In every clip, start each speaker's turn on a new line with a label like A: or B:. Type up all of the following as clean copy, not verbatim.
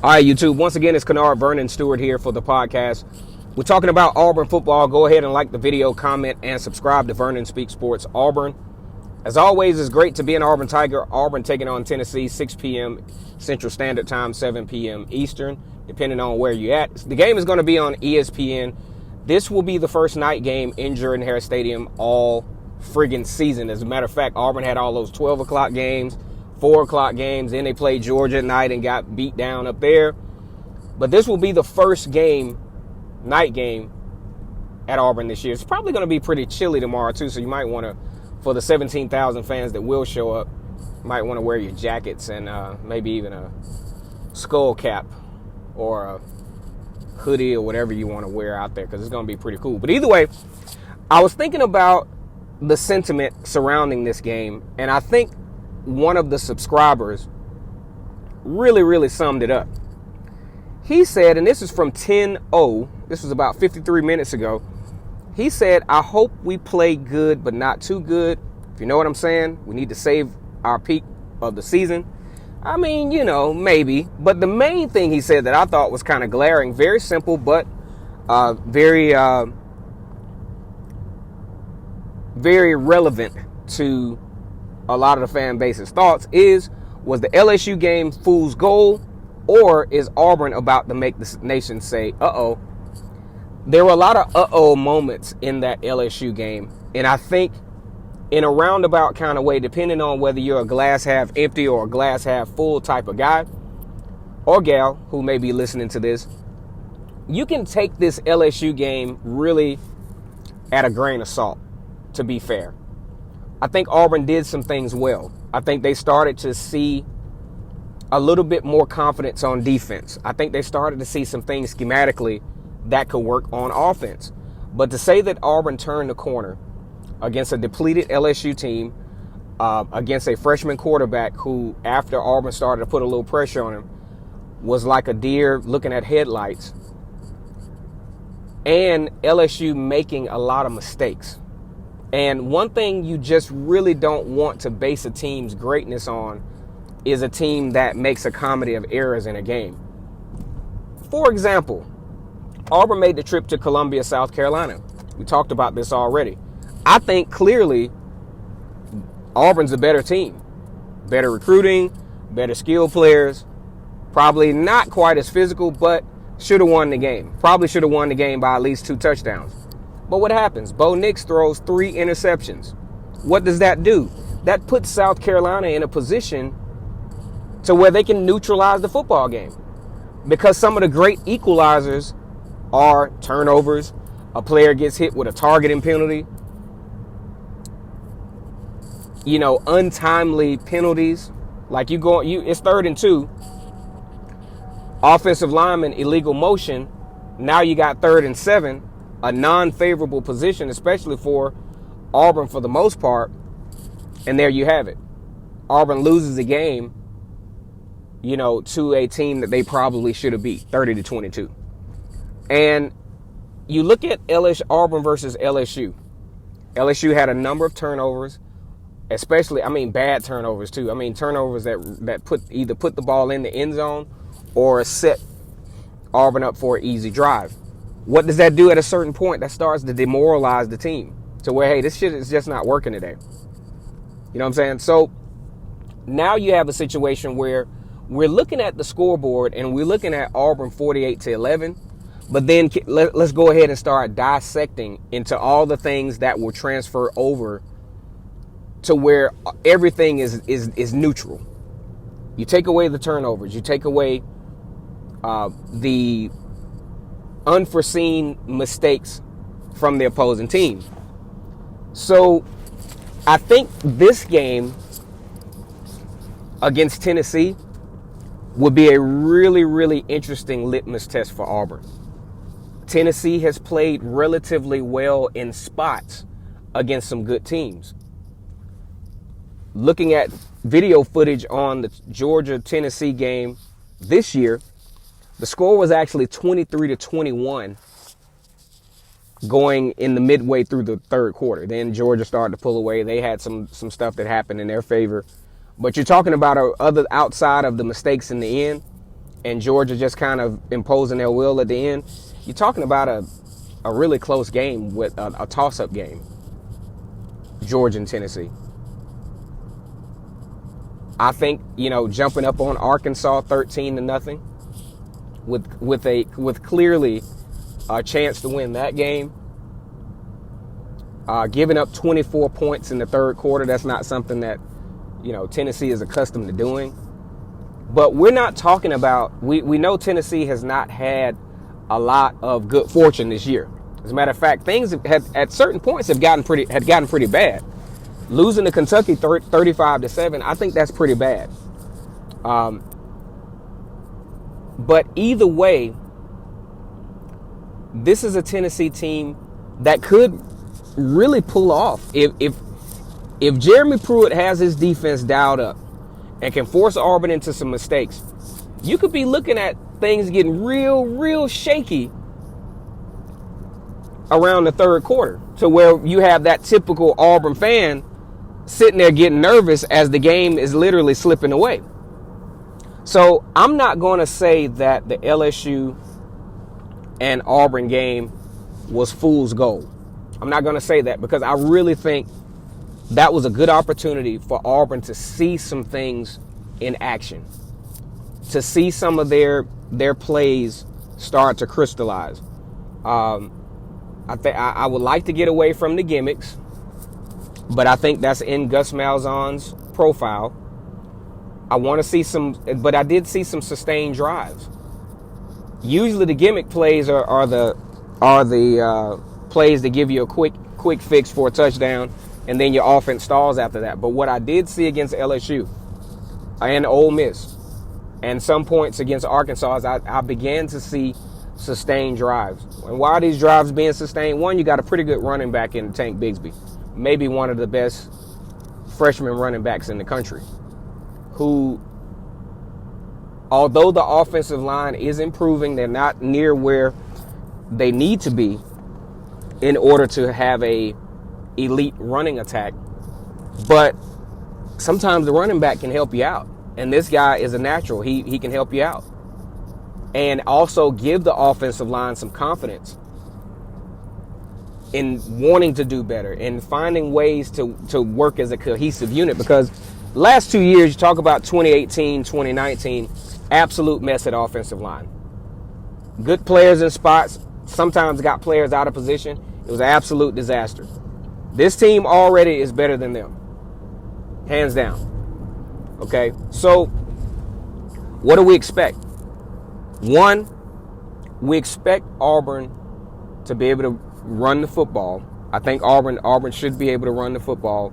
A: All right, YouTube. Once again, it's Kennard Vernon Stewart here for the podcast. We're talking about Auburn football. Go ahead and like the video, comment, and subscribe to Vernon Speaks Sports Auburn. As always, it's great to be an Auburn Tiger. Auburn taking on Tennessee, 6 p.m. Central Standard Time, 7 p.m. Eastern, depending on where you're at. The game is going to be on ESPN. This will be the first night game in Jordan-Hare Stadium all friggin' season. As a matter of fact, Auburn had all those 12 o'clock games, 4 o'clock games, then they played Georgia at night and got beat down up there. But this will be the first game, night game, at Auburn this year. It's probably going to be pretty chilly tomorrow, too, so you might want to, for the 17,000 fans that will show up, you might want to wear your jackets and maybe even a skull cap or a hoodie or whatever you want to wear out there, because it's going to be pretty cool. But either way, I was thinking about the sentiment surrounding this game, and I think one of the subscribers really summed it up. He said, and this is from 10-0, this was about 53 minutes ago, he said, I hope we play good but not too good. If you know what I'm saying, we need to save our peak of the season. I mean, you know, maybe. But the main thing he said that I thought was kind of glaring, very simple, but very relevant to a lot of the fan base's thoughts was the LSU game fool's gold, or is Auburn about to make the nation say, uh-oh? There were a lot of uh-oh moments in that LSU game, and I think in a roundabout kind of way, depending on whether you're a glass half empty or a glass half full type of guy or gal who may be listening to this, you can take this LSU game really at a grain of salt, to be fair. I think Auburn did some things well. I think they started to see a little bit more confidence on defense. I think they started to see some things schematically that could work on offense. But to say that Auburn turned the corner against a depleted LSU team, against a freshman quarterback who, after Auburn started to put a little pressure on him, was like a deer looking at headlights, and LSU making a lot of mistakes. And one thing you just really don't want to base a team's greatness on is a team that makes a comedy of errors in a game. For example, Auburn made the trip to Columbia, South Carolina. We talked about this already. I think clearly Auburn's a better team. Better recruiting, better skill players, probably not quite as physical, but should have won the game. Probably should have won the game by at least 2 touchdowns. But what happens? Bo Nix throws 3 interceptions. What does that do? That puts South Carolina in a position to where they can neutralize the football game. Because some of the great equalizers are turnovers, a player gets hit with a targeting penalty, you know, untimely penalties. Like it's 3rd and 2. Offensive lineman, illegal motion. Now you got 3rd and 7. A non-favorable position, especially for Auburn for the most part. And there you have it. Auburn loses the game, you know, to a team that they probably should have beat, 30-22. And you look at Auburn versus LSU. LSU had a number of turnovers, especially, bad turnovers too. Turnovers that either put the ball in the end zone or set Auburn up for an easy drive. What does that do at a certain point? That starts to demoralize the team to where, hey, this shit is just not working today. You know what I'm saying? So now you have a situation where we're looking at the scoreboard and we're looking at Auburn 48-11, but then let's go ahead and start dissecting into all the things that will transfer over to where everything is neutral. You take away the turnovers, you take away the unforeseen mistakes from the opposing team. So I think this game against Tennessee would be a really interesting litmus test for Auburn. Tennessee has played relatively well in spots against some good teams. Looking at video footage on the Georgia-Tennessee game this year, the score was actually 23-21 going in the midway through the 3rd quarter. Then Georgia started to pull away. They had some stuff that happened in their favor. But you're talking about outside of the mistakes in the end, and Georgia just kind of imposing their will at the end, you're talking about a really close game with a toss-up game. Georgia and Tennessee. I think, jumping up on Arkansas 13-0 with clearly a chance to win that game. Giving up 24 points in the third quarter, that's not something that, Tennessee is accustomed to doing. But we're not talking about, we know Tennessee has not had a lot of good fortune this year. As a matter of fact, things at certain points had gotten pretty bad. Losing to Kentucky 35-7, I think that's pretty bad. But either way, this is a Tennessee team that could really pull off if Jeremy Pruitt has his defense dialed up and can force Auburn into some mistakes. You could be looking at things getting real shaky around the third quarter, to where you have that typical Auburn fan sitting there getting nervous as the game is literally slipping away. So I'm not going to say that the LSU and Auburn game was fool's gold. I'm not going to say that, because I really think that was a good opportunity for Auburn to see some things in action, to see some of their plays start to crystallize. I would like to get away from the gimmicks, but I think that's in Gus Malzahn's profile. I want to see but I did see some sustained drives. Usually the gimmick plays are the plays that give you a quick fix for a touchdown, and then your offense stalls after that. But what I did see against LSU and Ole Miss, and some points against Arkansas, is I began to see sustained drives. And why are these drives being sustained? One, you got a pretty good running back in Tank Bigsby, maybe one of the best freshman running backs in the country, who, although the offensive line is improving, they're not near where they need to be in order to have a elite running attack. But sometimes the running back can help you out. And this guy is a natural. He can help you out. And also give the offensive line some confidence in wanting to do better and finding ways to work as a cohesive unit. Because last 2 years, you talk about 2018, 2019, absolute mess at offensive line. Good players in spots, sometimes got players out of position. It was an absolute disaster. This team already is better than them, hands down. Okay, so what do we expect? One, we expect Auburn to be able to run the football. I think Auburn should be able to run the football.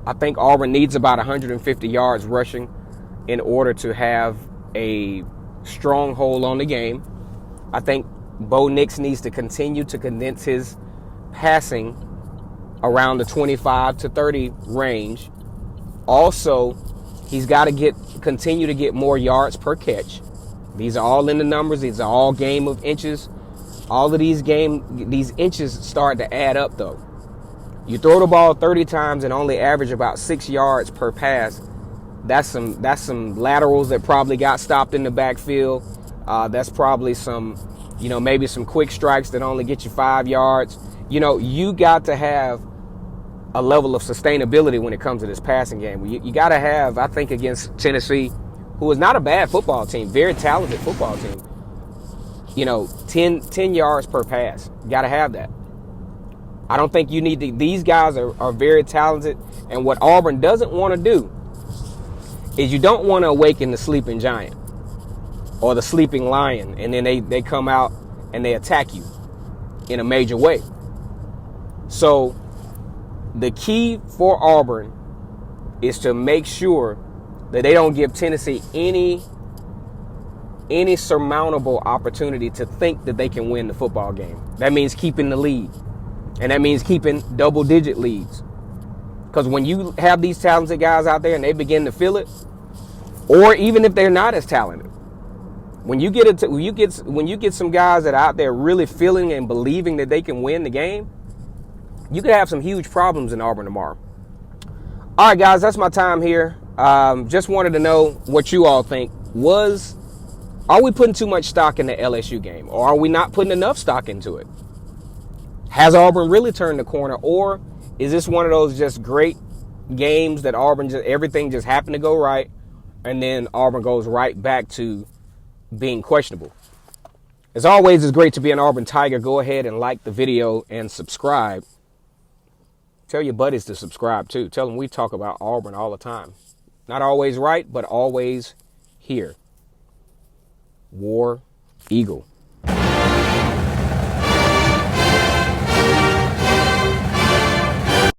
A: I think Auburn needs about 150 yards rushing in order to have a stronghold on the game. I think Bo Nix needs to continue to condense his passing around the 25 to 30 range. Also, he's got to continue to get more yards per catch. These are all in the numbers. These are all game of inches. All of these inches start to add up, though. You throw the ball 30 times and only average about 6 yards per pass. That's some laterals that probably got stopped in the backfield. That's probably some, maybe some quick strikes that only get you 5 yards. You got to have a level of sustainability when it comes to this passing game. You got to have, I think, against Tennessee, who is not a bad football team, very talented football team, 10 yards per pass. Got to have that. I don't think you need to. These guys are very talented, and what Auburn doesn't want to do is you don't want to awaken the sleeping giant or the sleeping lion, and then they come out and they attack you in a major way. So the key for Auburn is to make sure that they don't give Tennessee any surmountable opportunity to think that they can win the football game. That means keeping the lead. And that means keeping double-digit leads. Because when you have these talented guys out there and they begin to feel it, or even if they're not as talented, when you get some guys that are out there really feeling and believing that they can win the game, you could have some huge problems in Auburn tomorrow. All right, guys, that's my time here. Just wanted to know what you all think. Was Are we putting too much stock in the LSU game, or are we not putting enough stock into it? Has Auburn really turned the corner, or is this one of those just great games that Auburn everything just happened to go right, and then Auburn goes right back to being questionable? As always, it's great to be an Auburn Tiger. Go ahead and like the video and subscribe. Tell your buddies to subscribe too. Tell them we talk about Auburn all the time. Not always right, but always here. War Eagle.